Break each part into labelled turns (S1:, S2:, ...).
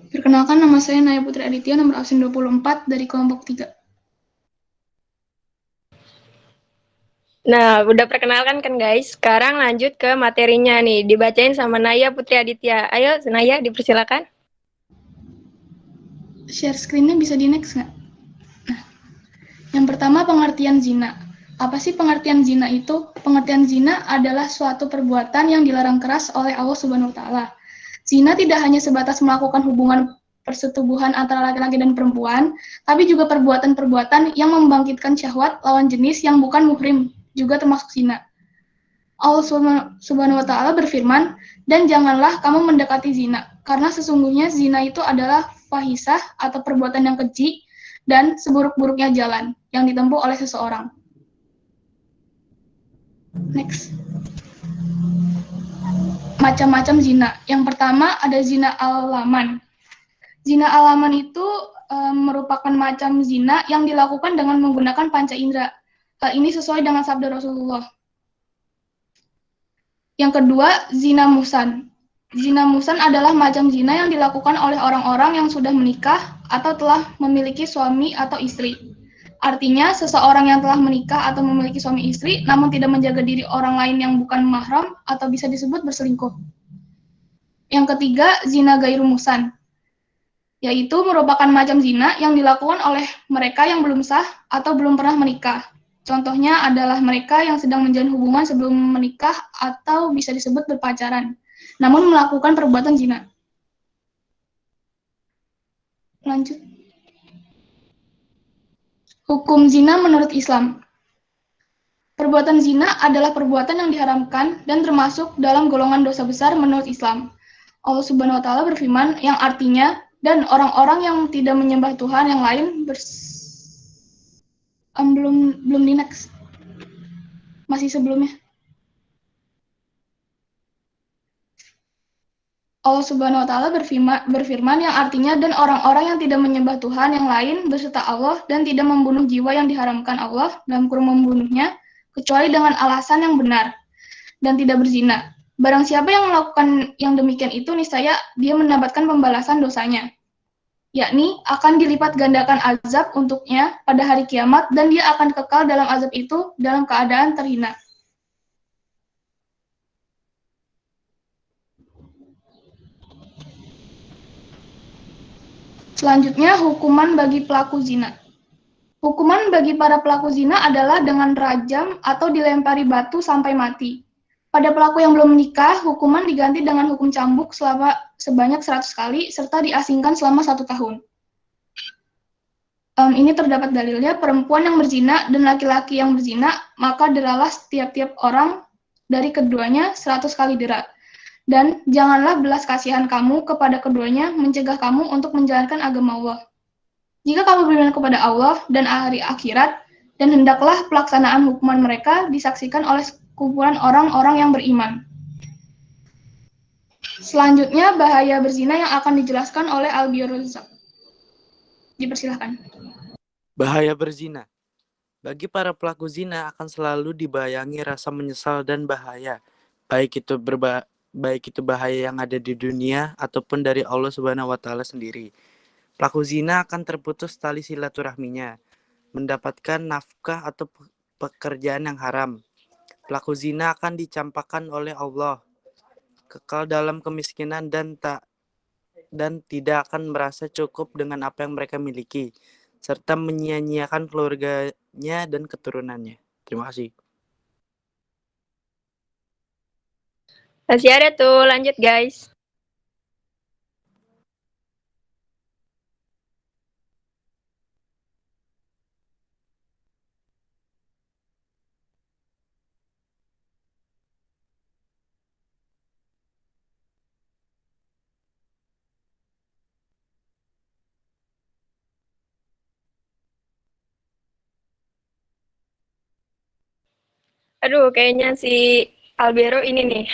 S1: Perkenalkan, nama saya Naya Putri Aditya, nomor absen 24 dari kelompok 3.
S2: Nah, udah perkenalkan kan guys. Sekarang lanjut ke materinya nih. Dibacain sama Naya Putri Aditya. Ayo, Naya dipersilakan.
S1: Share screen-nya bisa di next nggak? Nah, yang pertama pengertian zina. Apa sih pengertian zina itu? Pengertian zina adalah suatu perbuatan yang dilarang keras oleh Allah Subhanahu wa taala. Zina tidak hanya sebatas melakukan hubungan persetubuhan antara laki-laki dan perempuan, tapi juga perbuatan-perbuatan yang membangkitkan syahwat lawan jenis yang bukan muhrim juga termasuk zina. Allah Subhanahu wa taala berfirman, "Dan janganlah kamu mendekati zina, karena sesungguhnya zina itu adalah fahisah atau perbuatan yang keji dan seburuk-buruknya jalan yang ditempuh oleh seseorang." Next. Macam-macam zina. Yang pertama ada zina alaman. Zina alaman itu merupakan macam zina yang dilakukan dengan menggunakan panca indera. Hal ini sesuai dengan sabda Rasulullah. Yang kedua, zina musan. Zina musan adalah macam zina yang dilakukan oleh orang-orang yang sudah menikah atau telah memiliki suami atau istri. Artinya, seseorang yang telah menikah atau memiliki suami istri, namun tidak menjaga diri orang lain yang bukan mahram atau bisa disebut berselingkuh. Yang ketiga, zina gairu musan, yaitu merupakan macam zina yang dilakukan oleh mereka yang belum sah atau belum pernah menikah. Contohnya adalah mereka yang sedang menjalin hubungan sebelum menikah atau bisa disebut berpacaran, namun melakukan perbuatan zina. Lanjut. Hukum zina menurut Islam. Perbuatan zina adalah perbuatan yang diharamkan dan termasuk dalam golongan dosa besar menurut Islam. Allah Subhanahu wa taala berfirman yang artinya, dan orang-orang yang tidak menyembah Tuhan yang lain belum di next. Masih sebelumnya. Allah Subhanahu wa taala berfirman yang artinya, dan orang-orang yang tidak menyembah Tuhan yang lain beserta Allah dan tidak membunuh jiwa yang diharamkan Allah dalam kurung membunuhnya kecuali dengan alasan yang benar dan tidak berzina. Barang siapa yang melakukan yang demikian itu, niscaya dia mendapatkan pembalasan dosanya, yakni akan dilipat gandakan azab untuknya pada hari kiamat, dan dia akan kekal dalam azab itu dalam keadaan terhina. Selanjutnya, hukuman bagi pelaku zina. Hukuman bagi para pelaku zina adalah dengan rajam atau dilempari batu sampai mati. Pada pelaku yang belum menikah, hukuman diganti dengan hukum cambuk sebanyak 100 kali, serta diasingkan selama 1 tahun. Ini terdapat dalilnya, perempuan yang berzina dan laki-laki yang berzina, maka deralah setiap-tiap orang dari keduanya 100 kali dera. Dan janganlah belas kasihan kamu kepada keduanya mencegah kamu untuk menjalankan agama Allah. Jika kamu beriman kepada Allah dan hari akhirat, dan hendaklah pelaksanaan hukuman mereka disaksikan oleh kumpulan orang-orang yang beriman. Selanjutnya, bahaya berzina yang akan dijelaskan oleh Al-Biruzak. Dipersilahkan.
S3: Bahaya berzina. Bagi para pelaku zina akan selalu dibayangi rasa menyesal dan bahaya, baik itu bahaya yang ada di dunia ataupun dari Allah Subhanahu wa taala sendiri. Pelaku zina akan terputus tali silaturahminya, mendapatkan nafkah atau pekerjaan yang haram. Pelaku zina akan dicampakkan oleh Allah, kekal dalam kemiskinan dan tidak akan merasa cukup dengan apa yang mereka miliki, serta menyia-nyiakan keluarganya dan keturunannya. Terima kasih.
S2: Masih ada tuh, lanjut guys. Aduh, kayaknya si Albero ini nih,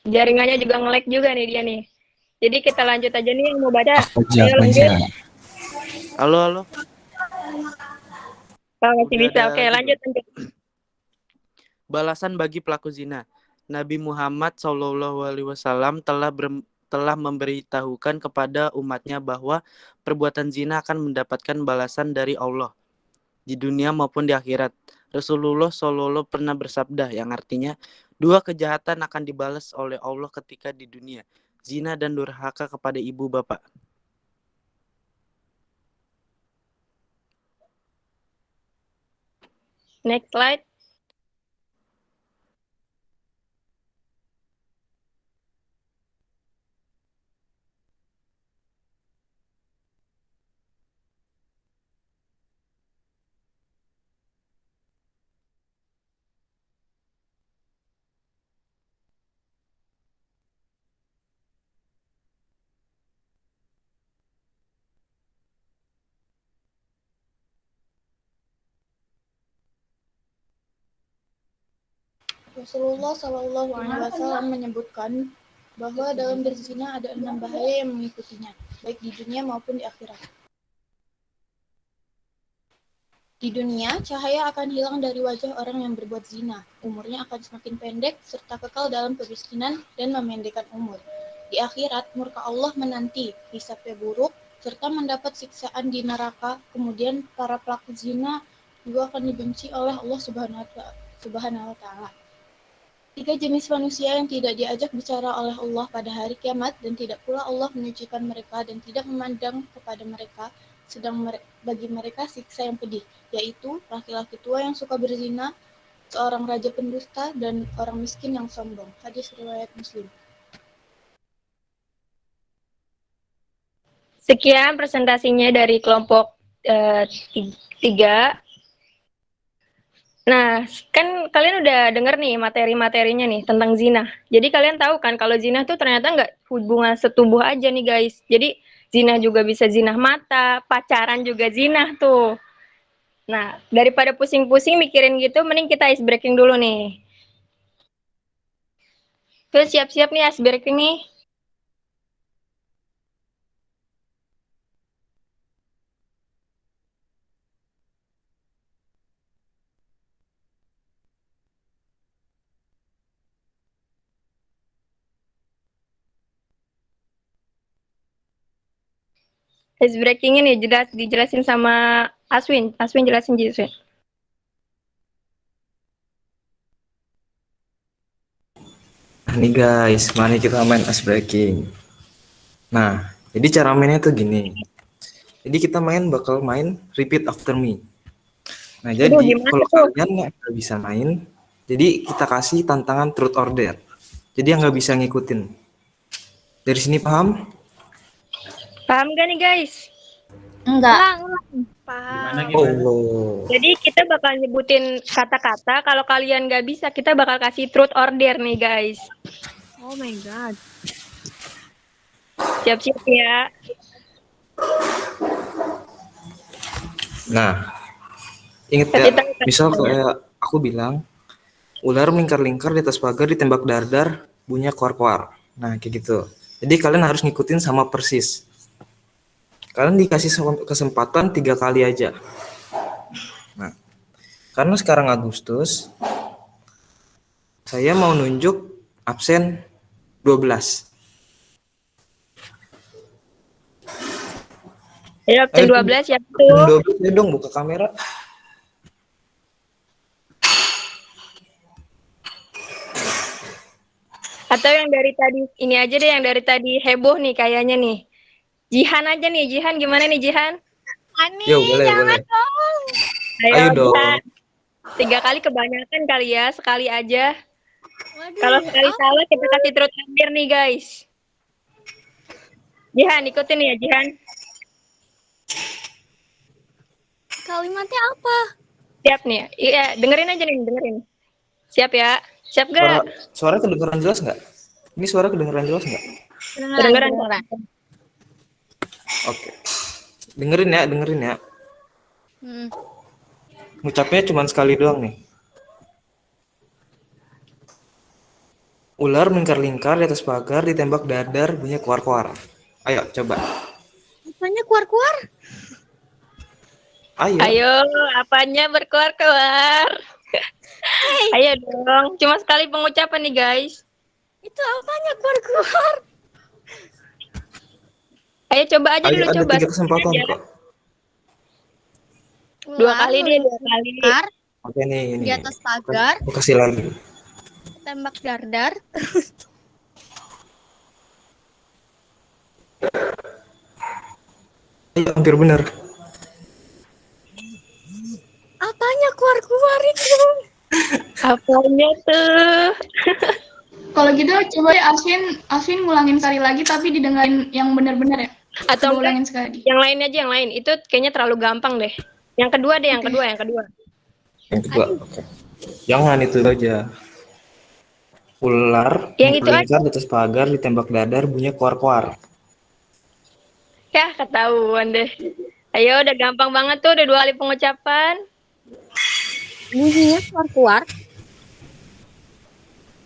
S2: jaringannya juga nge-lag juga nih dia nih. Jadi kita lanjut aja nih yang mau baca. Ayo lanjut.
S3: Halo.
S2: Masih bisa. Oke, lanjut.
S3: Balasan bagi pelaku zina. Nabi Muhammad SAW telah telah memberitahukan kepada umatnya bahwa perbuatan zina akan mendapatkan balasan dari Allah di dunia maupun di akhirat. Rasulullah SAW pernah bersabda yang artinya 2 kejahatan akan dibalas oleh Allah ketika di dunia, zina dan durhaka kepada ibu bapak.
S2: Next slide.
S4: Rasulullah Shallallahu Alaihi Wasallam menyebutkan bahwa dalam berzina ada 6 bahaya yang mengikutinya, baik di dunia maupun di akhirat. Di dunia, cahaya akan hilang dari wajah orang yang berbuat zina, umurnya akan semakin pendek, serta kekal dalam kemiskinan dan memendekkan umur. Di akhirat, murka Allah menanti, hisabnya buruk, serta mendapat siksaan di neraka. Kemudian para pelaku zina juga akan dibenci oleh Allah Subhanahu wa Ta'ala. 3 jenis manusia yang tidak diajak bicara oleh Allah pada hari kiamat, dan tidak pula Allah menyucikan mereka dan tidak memandang kepada mereka, sedang bagi mereka siksa yang pedih, yaitu laki-laki tua yang suka berzina, seorang raja pendusta, dan orang miskin yang sombong. Hadis riwayat Muslim.
S2: Sekian presentasinya dari kelompok 3. Nah, kan kalian udah denger nih materi-materinya nih tentang zina. Jadi kalian tahu kan kalau zina tuh ternyata nggak hubungan setubuh aja nih guys. Jadi zina juga bisa zina mata, pacaran juga zina tuh. Nah, daripada pusing-pusing mikirin gitu, mending kita ice breaking dulu nih. Tuh siap-siap nih ice breaking nih. Ice breaking ini dijelasin sama Aswin. Aswin jelasin.
S5: Nih guys, mari kita main ice breaking. Nah, jadi cara mainnya tuh gini. Jadi kita bakal main repeat after me. Nah, jadi kalau kalian nggak bisa main, jadi kita kasih tantangan truth or dare. Jadi yang nggak bisa ngikutin. Dari sini paham?
S2: Paham gak nih guys?
S4: Enggak.
S2: Paham.
S5: Oh.
S2: Jadi kita bakal nyebutin kata-kata, kalau kalian nggak bisa, kita bakal kasih truth or dare nih guys. Oh my god. Siap-siap ya.
S5: Nah, inget ya, misal kayak aku bilang, ular melingkar-lingkar di atas pagar, ditembak dar-dar, bunyinya kuar-kuar. Nah, kayak gitu. Jadi kalian harus ngikutin sama persis. Kalian dikasih kesempatan 3 kali aja. Nah, karena sekarang Agustus, saya mau nunjuk absen 12.
S2: Ya, absen 12 ya tuh.
S5: 12 ya dong, buka kamera.
S2: Atau yang dari tadi, ini aja deh yang dari tadi heboh nih kayaknya nih. Jihan aja nih, Jihan gimana nih Jihan?
S4: Ani,
S5: Yo, boleh.
S4: dong.
S2: Ayo
S5: dong.
S2: Jihan. 3 kali kebanyakan kali ya, sekali aja. Kalau sekali salah kita kasih truth or dare nih guys. Jihan, ikutin ya Jihan.
S4: Kalimatnya apa?
S2: Siap nih. Iya, dengerin aja nih, dengerin. Siap ya? Siap gak?
S5: Suara kedengeran jelas nggak? Ini suara kedengeran jelas nggak?
S2: Kedengeran.
S5: Oke. Dengerin ya. Ngucapnya cuma sekali doang nih. Ular melingkar-lingkar di atas pagar, ditembak dadar, bunyi kuar-kuar. Ayo, coba.
S4: Apanya kuar-kuar?
S2: Ayo, apanya berkuar-kuar? Ayo dong, cuma sekali pengucapan nih guys.
S4: Itu apanya kuar-kuar?
S2: Ayo coba aja
S5: Ayo,
S2: dulu,
S5: ada
S2: coba.
S5: 3 kesempatan
S2: Aja.
S5: kok.
S2: 2
S6: Ular
S2: kali deh, 2 kali.
S6: melingkar
S5: Oke nih, ini.
S6: di atas pagar,
S5: Aku kasih lagi.
S6: tembak dardar.
S5: Ayo, hampir benar.
S6: Apanya keluar-keluar itu?
S2: Apanya tuh?
S1: Kalau gitu coba ya Aswin ngulangin sekali lagi tapi didengarin yang benar-benar ya.
S2: Atau
S1: Coba
S2: enggak,
S1: ulangin sekali lagi.
S2: yang lain aja, yang lain. Itu kayaknya terlalu gampang deh. Yang kedua deh, yang
S1: Oke.
S2: kedua, yang kedua.
S5: Yang kedua. Oke. Jangan itu aja. Ular
S2: Yang itu
S5: melingkar di atas pagar, ditembak dadar, bunyinya koar-koar.
S2: Ya, ketahuan deh. Ayo, udah gampang banget tuh, udah 2 kali pengucapan.
S6: Bunyinya keluar-keluar.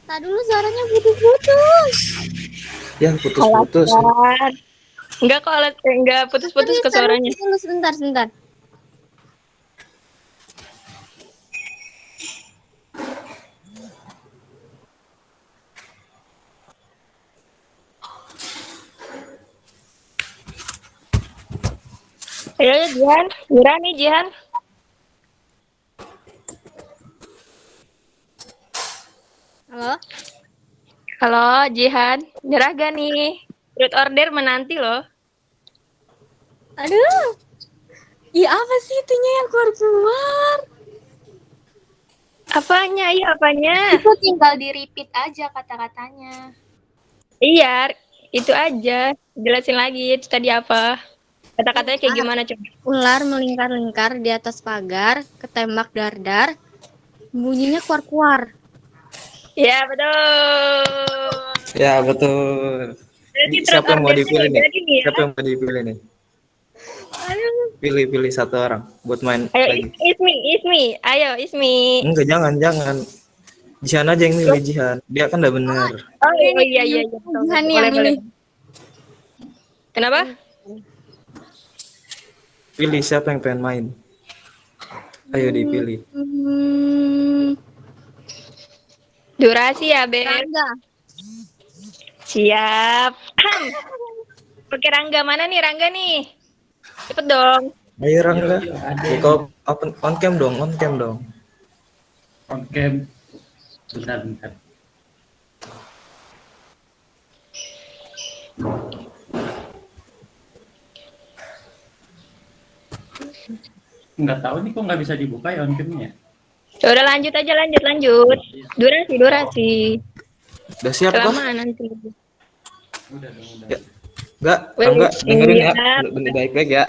S6: Tak dulu suaranya putus-putus.
S5: Ya, putus-putus.
S2: Alasan. Enggak kok, enggak putus-putus ke suaranya.
S6: Tunggu sebentar.
S2: Ayo, Jihan. Mira nih, Jihan.
S6: Halo?
S2: Halo, Jihan. Nyerah gak nih? Root order menanti loh.
S6: Aduh. Iya apa sih itunya yang keluar-keluar?
S2: Apanya? Iya, apanya?
S6: Itu tinggal di-repeat aja kata-katanya.
S2: Iya, itu aja. Jelasin lagi, itu tadi apa? Kata-katanya kayak gimana coba?
S6: Ular melingkar-lingkar di atas pagar, ketembak dardar, bunyinya keluar-keluar.
S2: Ya, betul.
S5: Ya, betul.
S2: Jadi
S5: Siapa yang mau
S2: ordernya
S5: dipilih nih?
S2: jadi nih ya.
S5: Siapa yang mau dipilih nih? Pilih satu orang buat main
S2: Ayo,
S5: lagi.
S2: Ismi. Ayo, Ismi.
S5: Enggak, jangan. Jihan aja yang milih, Jihan. Dia kan udah bener.
S2: Oh iya.
S6: Jihan
S2: Boleh,
S6: yang
S2: boleh.
S6: ini.
S2: Kenapa?
S5: Pilih siapa yang pengen main. Ayo dipilih.
S2: Durasi ya, Beb.
S6: Rangga.
S2: Siap. Oke, Rangga. Mana nih Rangga nih? Cepet dong.
S5: Ayo Rangga. Buka on cam dong.
S7: On cam. Bentar. Nggak tahu nih kok nggak bisa dibuka ya on camnya.
S2: Ya udah lanjut aja, lanjut. Durasi.
S5: Udah siap kah?
S2: Kelamaan nanti.
S7: Udah.
S5: Ya. Enggak,
S2: Well,
S5: Rangga dengerin ya.
S2: siap.
S5: Bener baik-baik ya.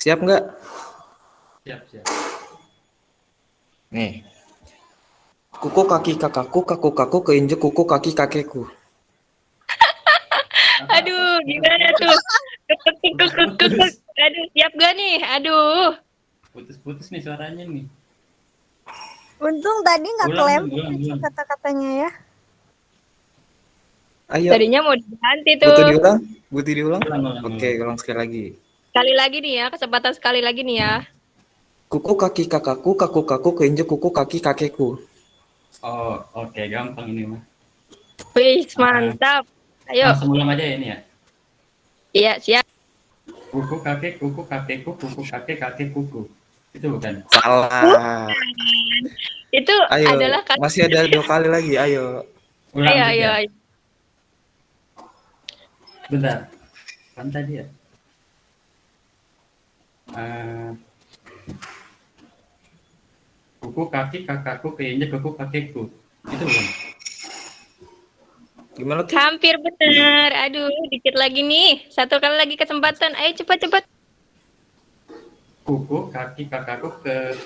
S5: Siap nggak?
S7: Siap.
S5: Nih. Kuku kaki kakakku keinjek kuku kaki kakekku.
S2: Aduh, gimana tuh? Kuk. Aduh, siap gak nih? Aduh.
S7: Putus-putus nih suaranya nih.
S6: Untung tadi nggak
S7: Ulang.
S6: kata-katanya ya.
S5: Ayo.
S2: Tadinya mau diganti
S5: Butuh
S2: tuh.
S5: diulang? Butuh diulang?
S7: Ulang.
S5: Oke, ulang sekali lagi.
S2: Sekali lagi nih ya, kesempatan sekali lagi nih ya.
S5: Kuku kaki kakakku keinjek kuku kaki kakekku.
S7: Oh, oke, gampang ini mah.
S2: Wih, mantap. Ayo.
S7: Langsung ulang aja ya ini ya.
S2: Iya, siap.
S7: Kuku kakekku, kuku kakek kuku. Itu bukan?
S5: Salah.
S2: Itu
S5: Ayo,
S2: adalah
S5: masih ada 2 kali lagi. Ayo.
S7: Ulang
S2: Ayo,
S7: juga.
S2: ayo.
S7: Bentar. Kan tadi ya? Kuku kaki kakakku keinjek kuku kakekku. Itu bukan?
S5: Gimana tuh?
S2: Hampir benar. Aduh, dikit lagi nih. 1 kali lagi kesempatan. Ayo cepat.
S7: Kuku kaki kakakku ke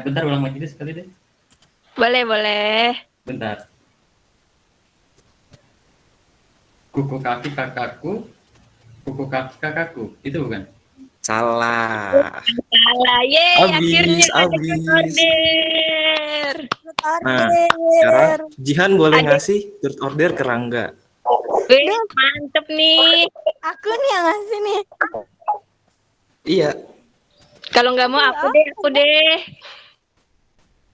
S7: bentar ulang lagi deh sekali deh.
S2: Boleh.
S7: Bentar. Kuku kaki kakakku, kuku kaki kakakku. Itu bukan?
S5: Salah.
S2: Salah. Yeay, akhirnya ada
S5: Abis.
S2: order.
S5: Nah, sekarang Jihan boleh ngasih third order ke Rangga.
S2: Wih, mantep nih.
S6: Aku nih yang ngasih nih.
S5: Iya.
S2: Kalau nggak mau aku deh.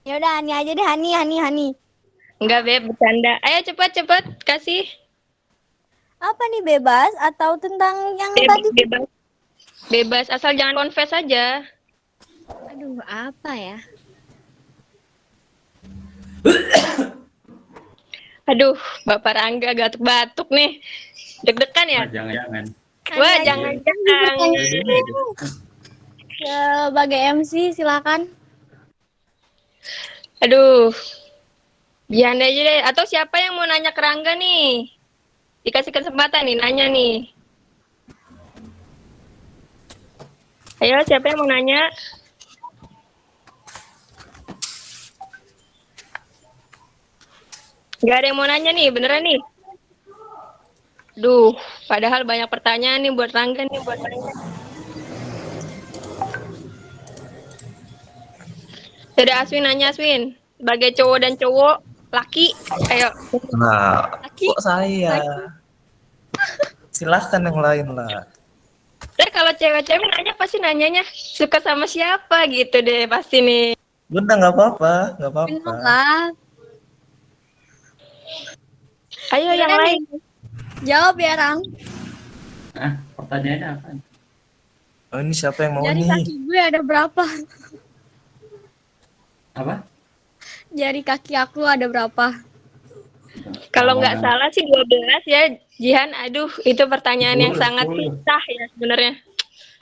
S6: Ya udah Hani aja deh, Hani.
S2: Enggak, Beb, bercanda. Ayo cepat kasih.
S6: Apa nih, bebas atau tentang yang
S2: Bebas,
S6: tadi?
S2: bebas. Bebas, asal jangan confess aja.
S6: Aduh, apa ya?
S2: Aduh, Bapak Rangga batuk-batuk nih. Deg-degan ya?
S7: Wah, jangan-jangan.
S2: Wah,
S6: Ada
S2: jangan-jangan.
S6: sebagai MC silakan.
S2: Aduh, Jihan aja deh. Atau siapa yang mau nanya ke Rangga nih? Dikasih kesempatan nih, nanya nih. Ayo, siapa yang mau nanya? Gak ada yang mau nanya nih, beneran nih. Duh, padahal banyak pertanyaan nih buat Rangga nih, buat Rangga. Yaudah, Aswin nanya, Aswin. Sebagai cowok dan cowok, laki, ayo.
S5: Nah,
S6: Laki.
S5: kok saya? Silahkan yang lain lah.
S2: Ntar kalau cewek-cewek nanya pasti nanyanya suka sama siapa gitu deh pasti nih.
S5: Udah nggak apa-apa, nggak apa-apa.
S6: Bener lah.
S2: Ayo yang
S6: Gimana
S2: lain.
S6: Jawab ya, Rang.
S7: Ah, pertanyaannya apa?
S5: Oh, ini siapa yang mau
S6: Jari
S5: nih?
S6: kaki gue ada berapa?
S7: Apa?
S6: Jari kaki aku ada berapa?
S2: Kalau nggak salah sih 12 ya, Jihan. Aduh, itu pertanyaan yang
S7: 10,
S2: sangat
S7: 10.
S2: susah ya sebenarnya.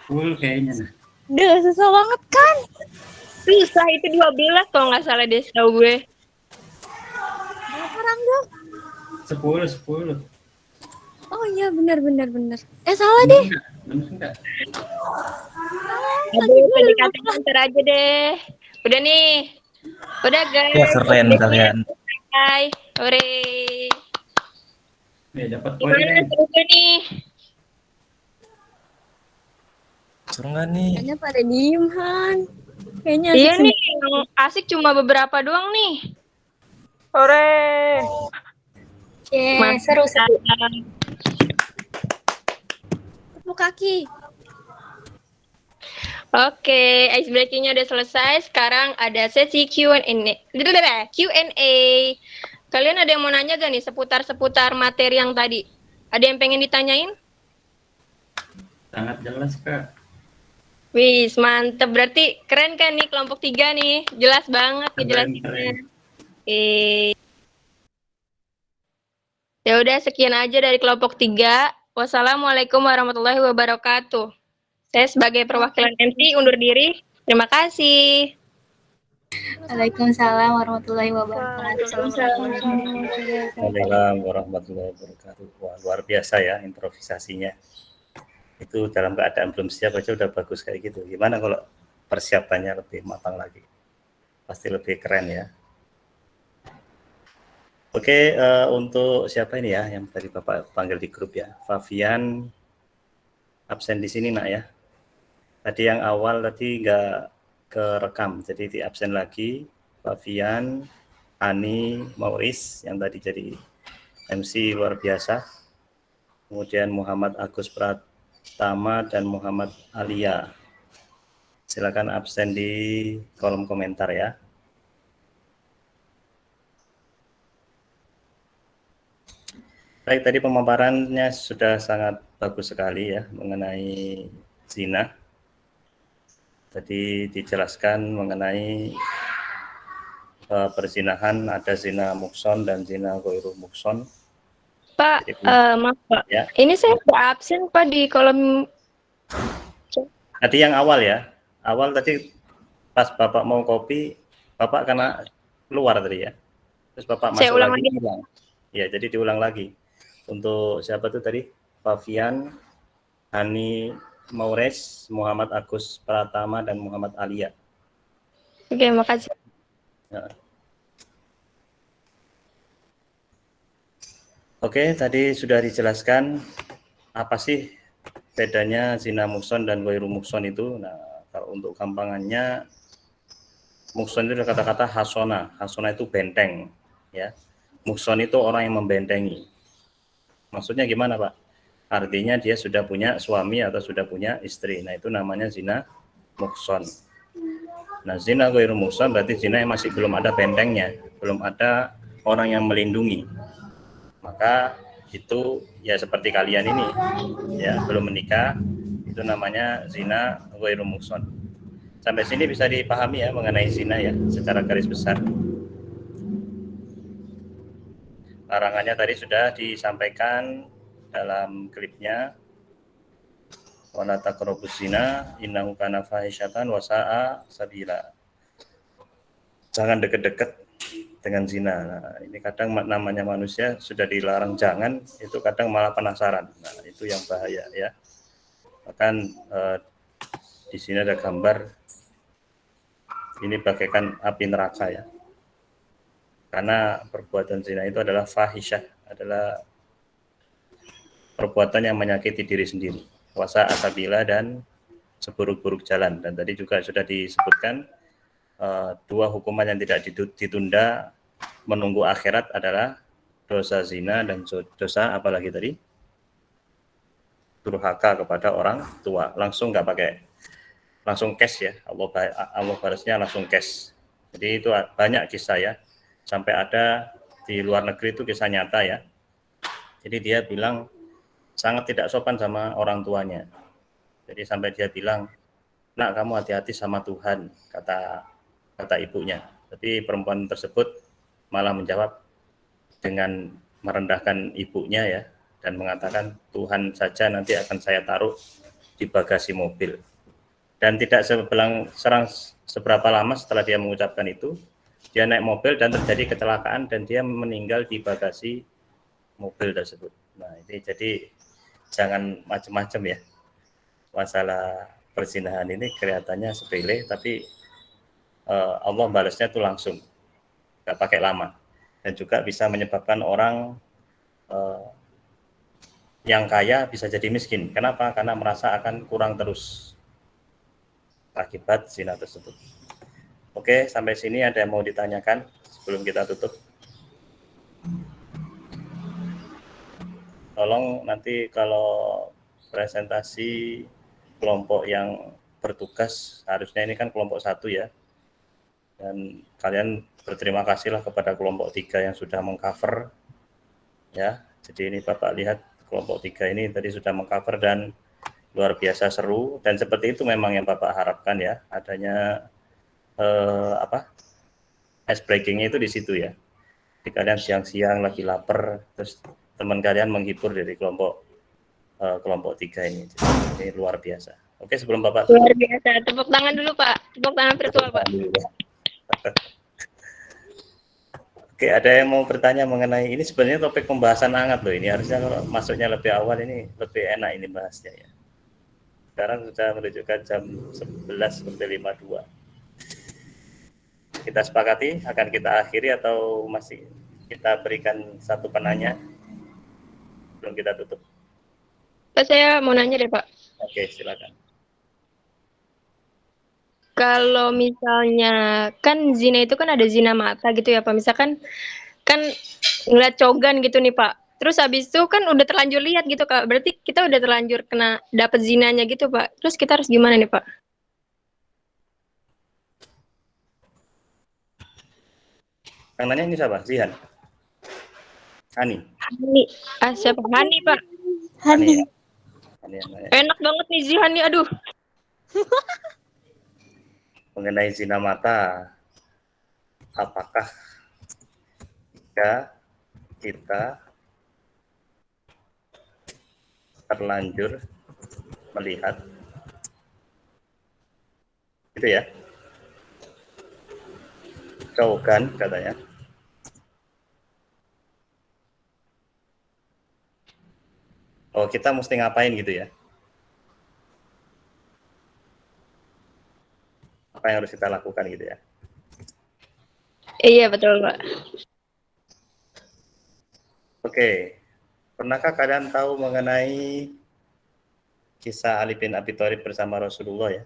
S7: Full kayaknya. Nah.
S6: Duh, susah banget kan?
S2: Susah itu 12 kalau nggak salah deh setahu gue.
S6: Berapa, Rangga?
S7: 10.
S6: Oh iya, benar. Salah deh.
S7: Enggak.
S2: Aduh, tadi katanya ntar aja deh. Udah nih. Udah guys.
S5: Ya keren kalian.
S2: Hai, hore.
S7: Ya, dapat poin
S2: Gimana
S7: nih.
S2: serunya nih?
S5: Seru nggak nih?
S6: Kayaknya pada diem, Han. Kayaknya
S2: Iya
S6: asik
S2: nih, yang asik cuma beberapa doang nih. Hore.
S6: seru. Tepuk kaki.
S2: Oke, ice breaking-nya udah selesai. Sekarang ada sesi Q&A. Q&A. Kalian ada yang mau nanya gak nih seputar materi yang tadi? Ada yang pengen ditanyain?
S7: Sangat jelas, Kak.
S2: Wis, mantep. Berarti keren kan nih kelompok 3 nih. Jelas banget ngejelasinnya.
S7: Keren.
S2: Ya udah sekian aja dari kelompok 3. Wassalamualaikum warahmatullahi wabarakatuh. Saya sebagai perwakilan MC undur diri. Terima kasih.
S6: Waalaikumsalam warahmatullahi wabarakatuh.
S8: Waalaikumsalam warahmatullahi wabarakatuh. Wah, luar biasa ya improvisasinya. Itu dalam keadaan belum siap aja udah bagus kayak gitu. Gimana kalau persiapannya lebih matang lagi? Pasti lebih keren ya. Oke, untuk siapa ini ya yang tadi Bapak panggil di grup ya? Favian absen di sini nak ya. Tadi yang awal tadi nggak kerekam, jadi di absen lagi. Favian, Ani, Mauris yang tadi jadi MC luar biasa. Kemudian Muhammad Agus Pratama dan Muhammad Alia. Silakan absen di kolom komentar ya. Baik, tadi pemaparannya sudah sangat bagus sekali ya mengenai zina. Tadi dijelaskan mengenai perzinahan, ada zina mukson dan zina ghairu mukson.
S2: Pak, maaf Pak.
S8: Ya.
S2: Ini saya udah absen Pak di kolom.
S8: Tadi yang awal ya, awal tadi pas Bapak mau kopi, Bapak karena keluar tadi ya, terus Bapak
S2: Saya
S8: masuk
S2: ulang
S8: lagi.
S2: lagi.
S8: Ya, jadi diulang lagi. Untuk siapa tuh tadi? Favian, Hani Maures, Muhammad Agus Pratama, dan Muhammad Alia.
S2: Oke, makasih.
S8: Ya. Oke, tadi sudah dijelaskan apa sih bedanya zina mukson dan ghairu mukson itu. Nah, kalau untuk gampangannya, mukson itu ada kata-kata hasona. Hasona itu benteng, ya. Mukson itu orang yang membentengi. Maksudnya gimana, Pak? Artinya dia sudah punya suami atau sudah punya istri. Nah, itu namanya zina mukson. Nah, zina ghairu mukson berarti zina yang masih belum ada bentengnya, belum ada orang yang melindungi. Maka itu ya seperti kalian ini ya, belum menikah, itu namanya zina ghairu muhsan. Sampai sini bisa dipahami ya mengenai zina ya secara garis besar. Larangannya tadi sudah disampaikan dalam klipnya. Wala taqrabuz zina innahu kana fahisyatan wa sa'a sabila. Jangan deket-deket dengan zina. Nah, ini kadang namanya manusia sudah dilarang jangan, itu kadang malah penasaran. Nah, itu yang bahaya ya. Bahkan di sini ada gambar ini bagaikan api neraka ya. Karena perbuatan zina itu adalah fahisyah, adalah perbuatan yang menyakiti diri sendiri. Wasa asabila dan seburuk-buruk jalan. Dan tadi juga sudah disebutkan dua hukuman yang tidak ditunda menunggu akhirat adalah dosa zina dan dosa apalagi tadi durhaka kepada orang tua. Langsung nggak pakai langsung cash ya, Allah balasnya langsung cash. Jadi itu banyak kisah ya, sampai ada di luar negeri itu kisah nyata ya. Jadi dia bilang sangat tidak sopan sama orang tuanya. Jadi sampai dia bilang, nak kamu hati-hati sama Tuhan, kata ibunya. Tapi perempuan tersebut malah menjawab dengan merendahkan ibunya ya, dan mengatakan Tuhan saja nanti akan saya taruh di bagasi mobil. Dan tidak seberapa lama setelah dia mengucapkan itu, dia naik mobil dan terjadi kecelakaan dan dia meninggal di bagasi mobil tersebut. Nah, ini jadi jangan macam-macam ya. Masalah perzinahan ini kelihatannya sepele, tapi Allah balasnya itu langsung, nggak pakai lama. Dan juga bisa menyebabkan orang yang kaya bisa jadi miskin. Kenapa? Karena merasa akan kurang terus akibat zina tersebut. Oke, sampai sini ada yang mau ditanyakan sebelum kita tutup? Tolong nanti kalau presentasi kelompok yang bertugas, harusnya ini kan kelompok 1 ya, dan kalian berterima kasihlah kepada kelompok 3 yang sudah mengcover ya. Jadi ini Bapak lihat kelompok 3 ini tadi sudah mengcover dan luar biasa seru, dan seperti itu memang yang Bapak harapkan ya, adanya ice breakingnya itu di situ ya. Jadi kalian siang-siang lagi lapar, terus teman kalian menghibur dari kelompok 3 ini. Jadi, ini luar biasa. Oke, sebelum Bapak tutup.
S2: Luar biasa. Tepuk tangan dulu, Pak. Tepuk tangan virtual, Pak.
S8: Oke, ada yang mau bertanya mengenai ini? Sebenarnya topik pembahasan hangat loh ini. Harusnya kalau masuknya lebih awal ini lebih enak ini bahasnya ya. Sekarang sudah menunjukkan jam 11:52. Kita sepakati akan kita akhiri atau masih kita berikan satu penanya sebelum kita tutup?
S2: Pak, saya mau nanya deh, Pak.
S8: Oke, silakan.
S2: Kalau misalnya kan zina itu kan ada zina mata gitu ya Pak. Misalkan kan ngeliat cogan gitu nih Pak. Terus habis itu kan udah terlanjur lihat gitu Kak. Berarti kita udah terlanjur kena dapet zinanya gitu Pak. Terus kita harus gimana nih Pak?
S8: Yang nanya ini siapa? Zihan? Hani?
S2: Hani. Siapa? Hani Pak.
S8: Hani. Ya? Hani yang nanya.
S2: Enak banget nih Zihan nih, aduh.
S8: Mengenai zina mata, apakah jika kita terlanjur melihat gitu ya, cogan katanya, oh kita mesti ngapain gitu ya, apa yang harus kita lakukan gitu ya?
S2: Iya betul Pak.
S8: Oke, pernahkah kalian tahu mengenai kisah Ali bin Abi Thalib bersama Rasulullah ya?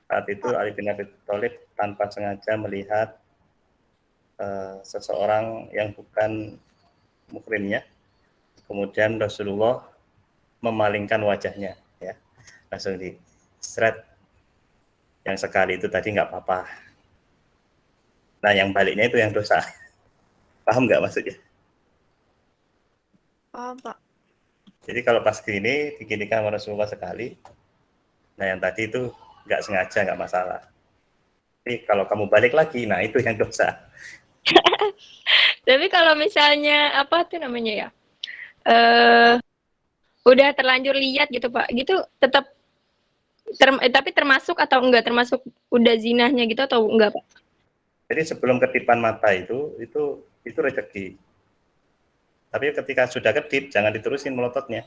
S8: Saat itu Ali bin Abi Thalib tanpa sengaja melihat seseorang yang bukan muhrimnya, kemudian Rasulullah memalingkan wajahnya, ya, langsung di seret. Yang sekali itu tadi nggak apa-apa. Nah, yang baliknya itu yang dosa. Paham nggak maksudnya?
S6: Paham, Pak.
S8: Jadi kalau pas gini diginikan sama Rasulullah sekali, nah yang tadi itu nggak sengaja nggak masalah. Tapi kalau kamu balik lagi, nah itu yang dosa.
S2: Tapi kalau misalnya apa tuh namanya ya? Udah terlanjur lihat gitu Pak, gitu tetap tapi termasuk atau enggak termasuk udah zinahnya gitu atau enggak Pak?
S8: Jadi sebelum ketipan mata itu rezeki. Tapi ketika sudah kedip, jangan diterusin melototnya.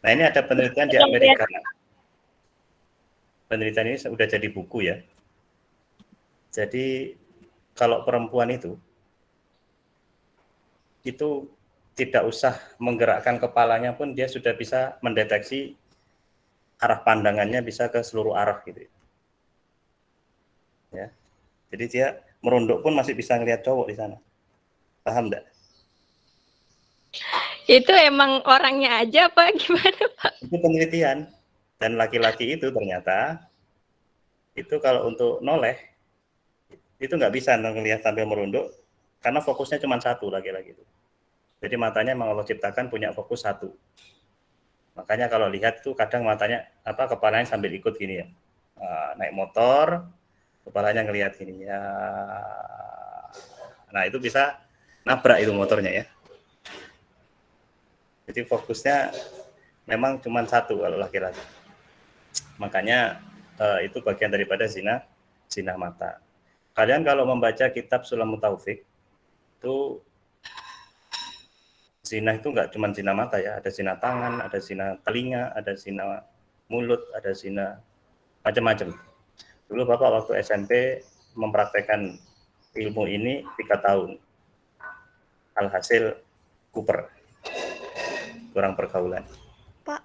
S8: Nah ini ada penelitian di Amerika. Penelitian ini sudah jadi buku ya. Jadi kalau perempuan itu tidak usah menggerakkan kepalanya pun dia sudah bisa mendeteksi arah pandangannya bisa ke seluruh arah gitu. Ya. Jadi dia merunduk pun masih bisa ngelihat cowok di sana. Paham enggak?
S2: Itu emang orangnya aja apa gimana Pak?
S8: Itu penelitian. Dan laki-laki itu ternyata itu kalau untuk noleh itu nggak bisa ngelihat sambil merunduk karena fokusnya cuma satu laki-laki itu. Jadi matanya memang Allah ciptakan punya fokus satu. Makanya kalau lihat tuh kadang matanya kepalanya sambil ikut gini ya. Naik motor, kepalanya ngelihat gini ya. Nah, itu bisa nabrak itu motornya ya. Jadi fokusnya memang cuma satu kalau laki-laki. Makanya itu bagian daripada zina mata. Kalian kalau membaca kitab Sulamut Taufik itu zina itu enggak cuma zina mata ya, ada zina tangan, ada zina telinga, ada zina mulut, ada zina macam-macam. Dulu Bapak waktu SMP mempraktekkan ilmu ini 3 tahun. Alhasil Cooper. Kurang pergaulan.
S6: Pak,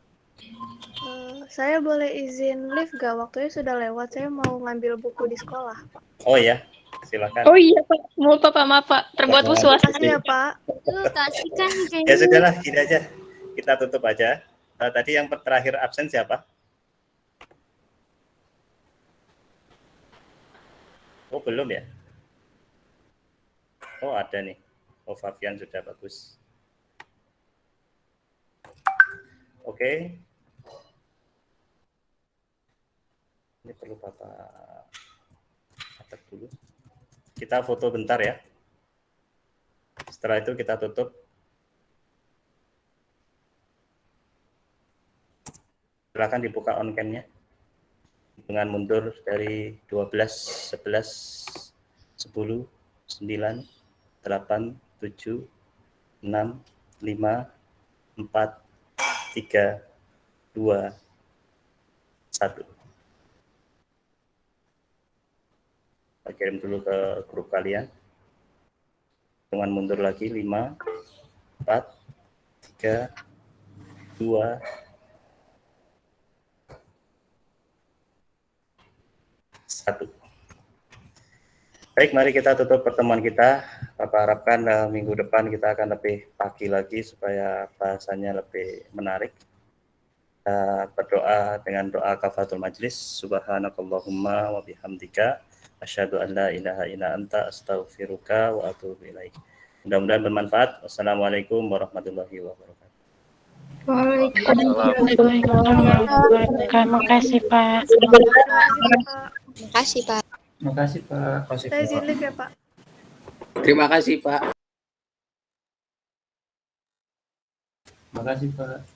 S6: saya boleh izin live gak? Waktunya sudah lewat, saya mau ngambil buku di sekolah.
S8: Oh ya, silakan.
S2: Oh iya Pak, mau maaf Pak, terbuat was-was.
S6: Makasih ya Pak.
S9: Kasih kan
S8: Ya sudahlah, gini aja. Kita tutup aja. Tadi yang terakhir absen siapa? Oh belum ya? Oh ada nih. Oh Fabian sudah bagus. Oke. Ini perlu Bapak catat dulu. Kita foto bentar ya. Setelah itu kita tutup. Silakan dibuka on cam-nya. Dengan mundur dari 12, 11, 10, 9, 8, 7, 6, 5, 4, 3, 2, 1. Kita kirim dulu ke grup kalian. Dengan mundur lagi 5, 4, 3, 2, 1. Baik, mari kita tutup pertemuan kita. Bapak harapkan minggu depan kita akan lebih pagi lagi supaya bahasanya lebih menarik. Berdoa dengan doa kafatul majlis. Subhanakallahumma wa bihamdika asyhadu an la ilaha illa anta astaghfiruka wa atubu ilaik. Mudah-mudahan bermanfaat. Wassalamualaikum warahmatullahi wabarakatuh.
S9: Terima kasih Pak.
S6: Makasih Pak.
S7: Terima kasih Pak.
S6: Saya izin live ya Pak.
S3: Terima kasih Pak.
S7: Terima kasih Pak.